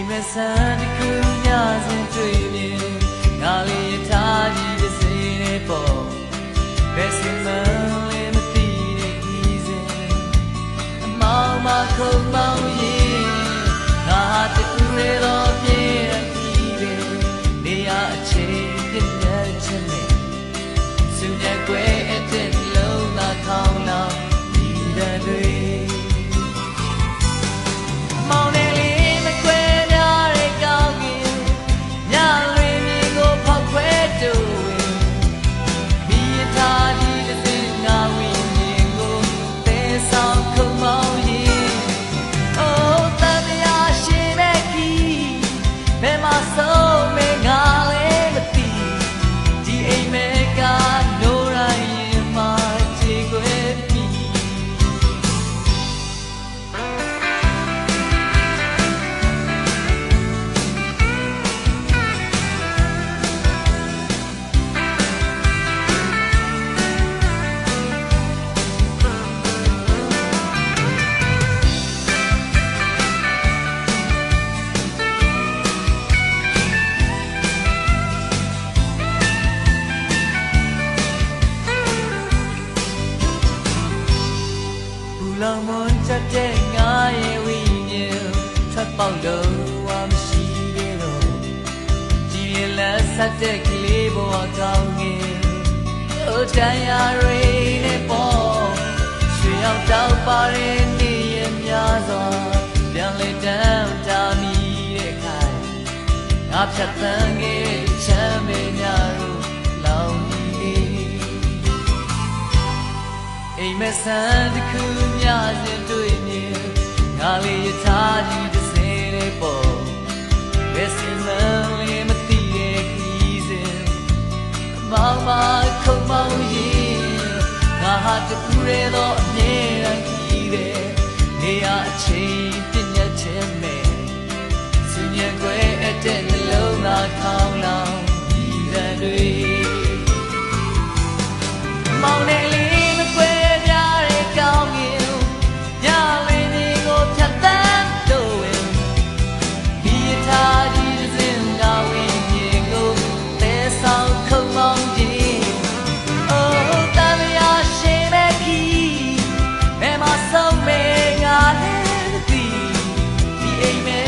အိမ်မဆန်းတစ်ခုညစဉ်တွေ့မြင်ငါလေးထားကြီးတစ်စိနဲ့ပေါ့ဘယ်စမလဲမသိတဲ့ကြီးစဉ်အမောင်မခုံမောင်ရင်ငါတူရဲတော့ပြည့်ကြီးပဲနေရအချိန်ပြည့်တဲ့ချက်နဲ့စုညက်ွယ်အတဲ့လုံးသာခေါင်းလောင်ဒီတဲ့တွေမောင်နေလောင်မွန်ချက်တဲ့ငါရဲ့ဝိညာဉ်ထွက်ပေါက်လို့ဝါမရှိသေးတော့ကြည်ရင်လက်ဆက်တဲ့ကလေးဘဝကောင်းငယ်တို့တန်ရာတွေနဲ့ပေါ်ရွှေရောက်တော့ပါရင်နေရများစွာပြန်လေတန်းတာမီတဲ့ခိုင်ငါဖြတ်သန်းခဲ့ချမ်းမြေများတို့လောင်အိမ်မဆန်းတစ်ခုညစဉ်တွေ့မြင်ငါလေးရထားကြီးတစ်စင်းလေးပေါ်ဘယ်စီမံလေးမသိတဲ့ကြီးစဉ်အမောင်မခုံမောင်ရင်ငါဟာတူရဲတော့အမြဲတမ်းကြီးတယ်နေရအချိန်ပြည့်ညက်ချင်မယ်စဉ္ညာွယ်အတဲ့နှလုံးသားခေါင်းလောင်ဒီတဲ့တွေမောင်နေလေးAmen.